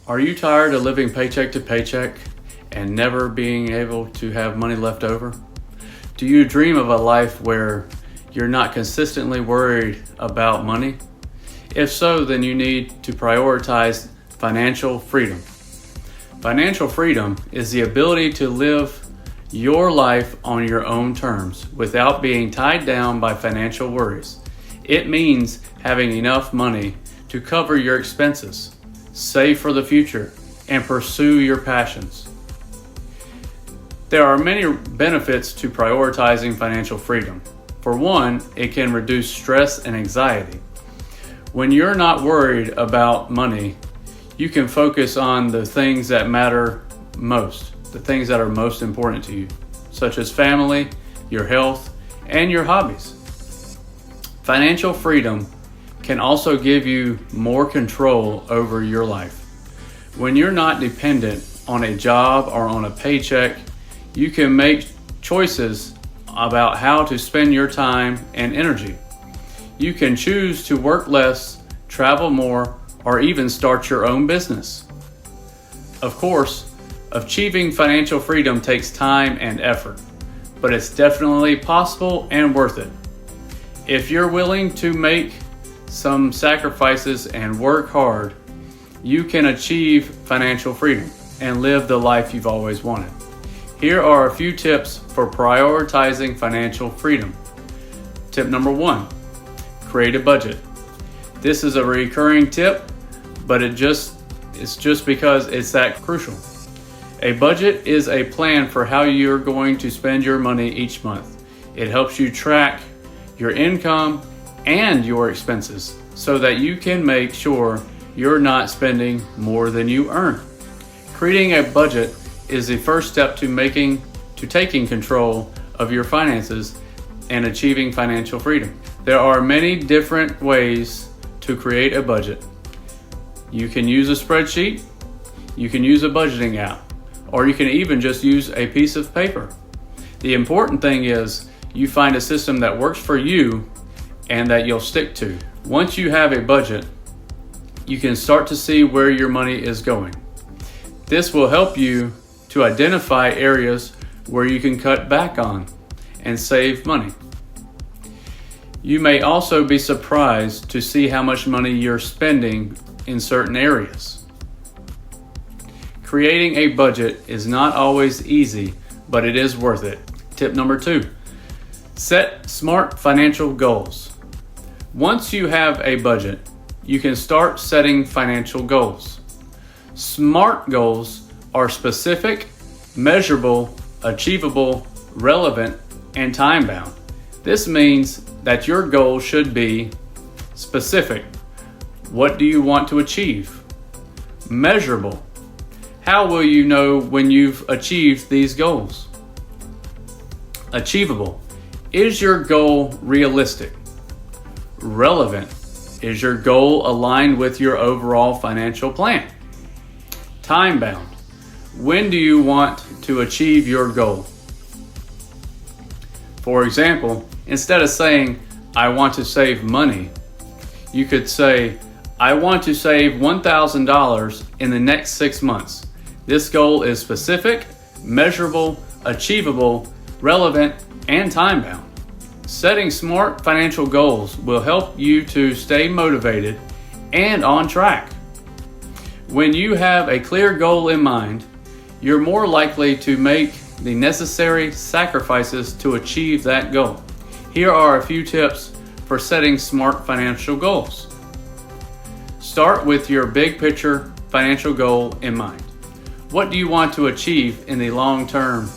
Are you tired of living paycheck to paycheck and never being able to have money left over? Do you dream of a life where you're not consistently worried about money? If so, then you need to prioritize financial freedom. Financial freedom is the ability to live your life on your own terms without being tied down by financial worries. It means having enough money to cover your expenses, save for the future, and pursue your passions. There are many benefits to prioritizing financial freedom. For one, it can reduce stress and anxiety. When you're not worried about money, you can focus on the things that matter most, the things that are most important to you, such as family, your health, and your hobbies. Financial freedom can also give you more control over your life. When you're not dependent on a job or on a paycheck, you can make choices about how to spend your time and energy. You can choose to work less, travel more, or even start your own business. Of course, achieving financial freedom takes time and effort, but it's definitely possible and worth it. If you're willing to make some sacrifices and work hard, you can achieve financial freedom and live the life you've always wanted. Here are a few tips for prioritizing financial freedom. Tip number 1, create a budget. This is a recurring tip, but it's just because it's that crucial. A budget is a plan for how you're going to spend your money each month. It helps you track your income and your expenses so that you can make sure you're not spending more than you earn. Creating a budget is the first step to taking control of your finances and achieving financial freedom. There are many different ways to create a budget. You can use a spreadsheet, you can use a budgeting app, or you can even just use a piece of paper. The important thing is you find a system that works for you and that you'll stick to. Once you have a budget, you can start to see where your money is going. This will help you to identify areas where you can cut back on and save money. You may also be surprised to see how much money you're spending in certain areas. Creating a budget is not always easy, but it is worth it. Tip number 2, set smart financial goals. Once you have a budget, you can start setting financial goals. SMART goals are specific, measurable, achievable, relevant, and time-bound. This means that your goal should be specific. What do you want to achieve? Measurable. How will you know when you've achieved these goals? Achievable. Is your goal realistic? Relevant. Is your goal aligned with your overall financial plan? Time-bound. When do you want to achieve your goal? For example, instead of saying, I want to save money, you could say, I want to save $1,000 in the next 6 months. This goal is specific, measurable, achievable, relevant, and time-bound. Setting smart financial goals will help you to stay motivated and on track. When you have a clear goal in mind, you're more likely to make the necessary sacrifices to achieve that goal. Here are a few tips for setting smart financial goals. Start with your big picture financial goal in mind. What do you want to achieve in the long term?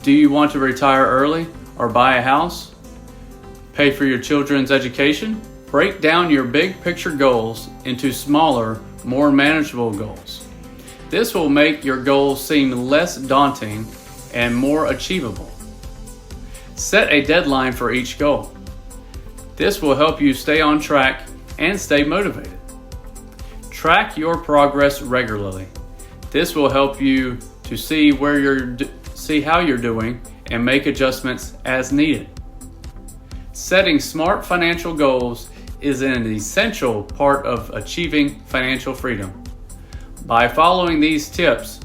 Do you want to retire early or buy a house? Pay for your children's education? Break down your big picture goals into smaller, more manageable goals. This will make your goals seem less daunting and more achievable. Set a deadline for each goal. This will help you stay on track and stay motivated. Track your progress regularly. This will help you to see how you're doing and make adjustments as needed. Setting smart financial goals is an essential part of achieving financial freedom. By following these tips,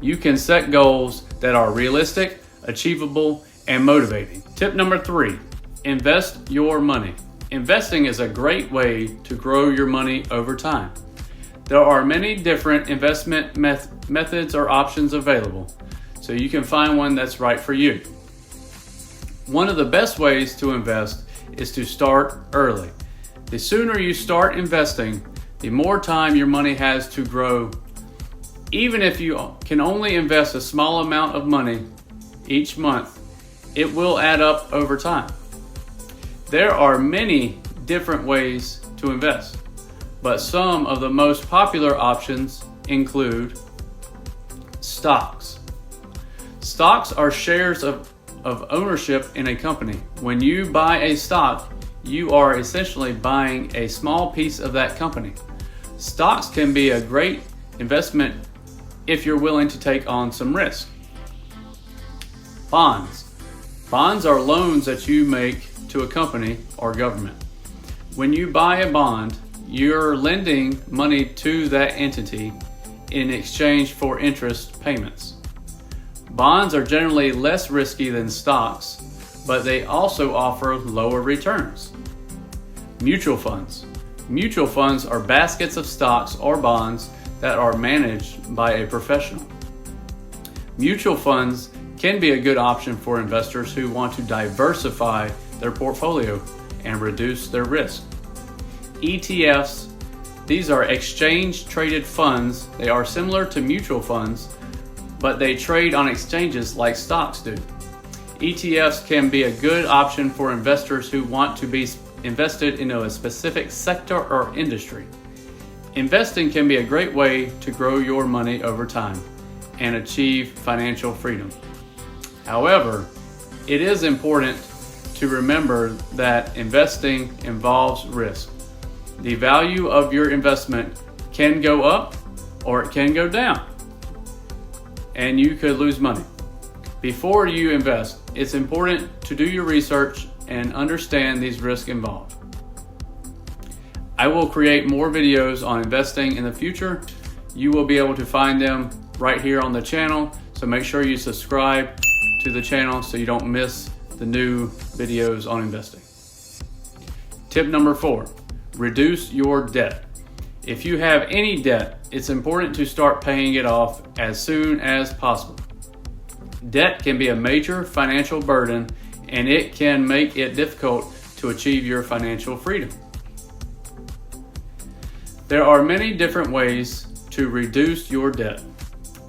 you can set goals that are realistic, achievable, and motivating. Tip number 3, invest your money. Investing is a great way to grow your money over time. There are many different investment methods or options available, so you can find one that's right for you. One of the best ways to invest is to start early. The sooner you start investing, the more time your money has to grow. Even if you can only invest a small amount of money each month, it will add up over time. There are many different ways to invest, but some of the most popular options include stocks. Stocks are shares of ownership in a company. When you buy a stock, you are essentially buying a small piece of that company. Stocks can be a great investment if you're willing to take on some risk. Bonds. Bonds are loans that you make to a company or government. When you buy a bond, you're lending money to that entity in exchange for interest payments. Bonds are generally less risky than stocks, but they also offer lower returns. Mutual funds. Mutual funds are baskets of stocks or bonds that are managed by a professional. Mutual funds can be a good option for investors who want to diversify their portfolio and reduce their risk. ETFs, these are exchange-traded funds. They are similar to mutual funds, but they trade on exchanges like stocks do. ETFs can be a good option for investors who want to be invested in a specific sector or industry. Investing can be a great way to grow your money over time and achieve financial freedom. However, it is important to remember that investing involves risk. The value of your investment can go up or it can go down, and you could lose money. Before you invest, it's important to do your research and understand these risks involved. I will create more videos on investing in the future. You will be able to find them right here on the channel, so make sure you subscribe to the channel so you don't miss the new videos on investing. Tip number 4, reduce your debt. If you have any debt, it's important to start paying it off as soon as possible. Debt can be a major financial burden, and it can make it difficult to achieve your financial freedom. There are many different ways to reduce your debt.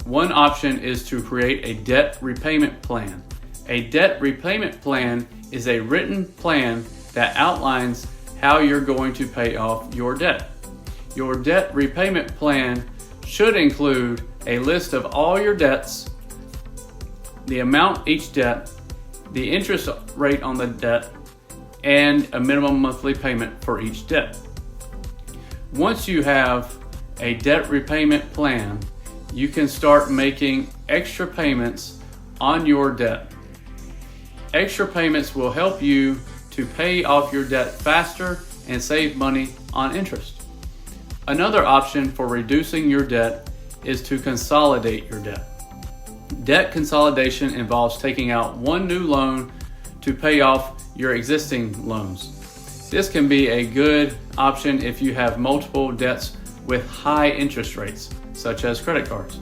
One option is to create a debt repayment plan. A debt repayment plan is a written plan that outlines how you're going to pay off your debt. Your debt repayment plan should include a list of all your debts, the amount each debt, the interest rate on the debt, and a minimum monthly payment for each debt. Once you have a debt repayment plan, you can start making extra payments on your debt. Extra payments will help you to pay off your debt faster and save money on interest. Another option for reducing your debt is to consolidate your debt. Debt consolidation involves taking out one new loan to pay off your existing loans. This can be a good option if you have multiple debts with high interest rates, such as credit cards.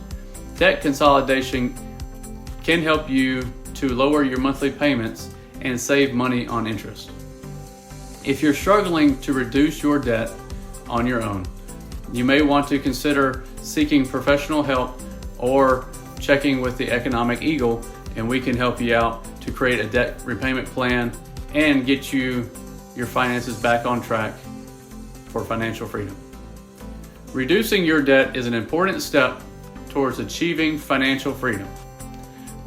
Debt consolidation can help you to lower your monthly payments and save money on interest. If you're struggling to reduce your debt on your own, you may want to consider seeking professional help or checking with the Economic Eagle, and we can help you out to create a debt repayment plan and get you your finances back on track for financial freedom. Reducing your debt is an important step towards achieving financial freedom.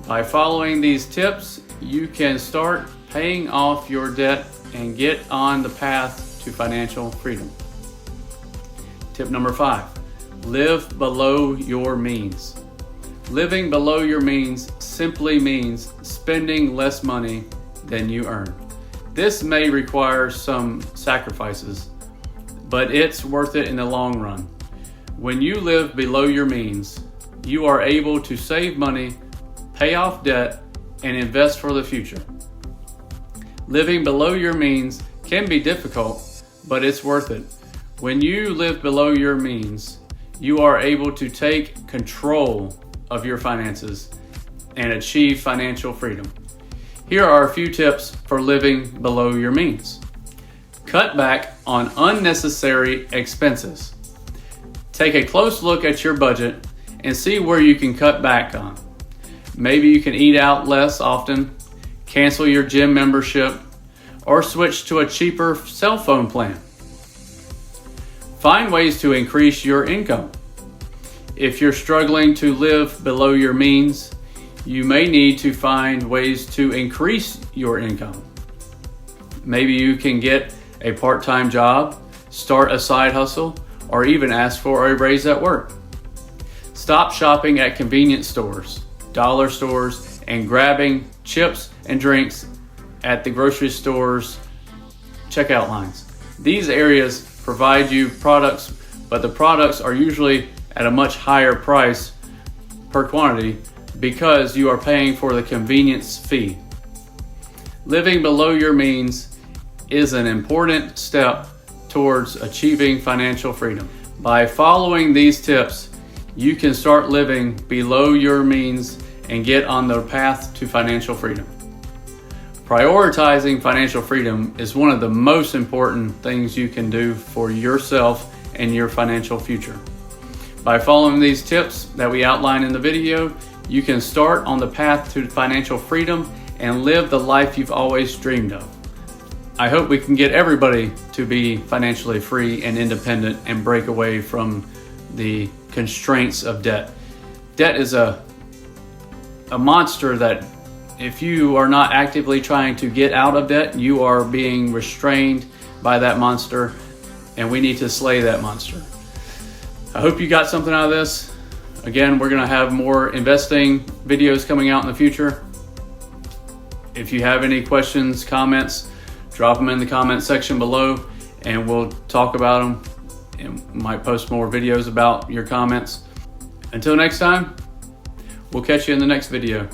By following these tips, you can start paying off your debt and get on the path to financial freedom. Tip number 5, live below your means. Living below your means simply means spending less money than you earn. This may require some sacrifices, but it's worth it in the long run. When you live below your means, you are able to save money, pay off debt, and invest for the future. Living below your means can be difficult, but it's worth it. When you live below your means, you are able to take control of your finances and achieve financial freedom. Here are a few tips for living below your means. Cut back on unnecessary expenses. Take a close look at your budget and see where you can cut back on. Maybe you can eat out less often, cancel your gym membership, or switch to a cheaper cell phone plan. Find ways to increase your income. If you're struggling to live below your means, you may need to find ways to increase your income. Maybe you can get a part-time job, start a side hustle, or even ask for a raise at work. Stop shopping at convenience stores, dollar stores, and grabbing chips and drinks at the grocery stores checkout lines. These areas provide you products, but the products are usually at a much higher price per quantity because you are paying for the convenience fee. Living below your means is an important step towards achieving financial freedom. By following these tips, you can start living below your means and get on the path to financial freedom. Prioritizing financial freedom is one of the most important things you can do for yourself and your financial future. By following these tips that we outline in the video, you can start on the path to financial freedom and live the life you've always dreamed of. I hope we can get everybody to be financially free and independent and break away from the constraints of debt. Debt is a monster that if you are not actively trying to get out of debt, you are being restrained by that monster, and we need to slay that monster. I hope you got something out of this. Again, we're going to have more investing videos coming out in the future. If you have any questions, comments, drop them in the comment section below and we'll talk about them and might post more videos about your comments. Until next time, we'll catch you in the next video.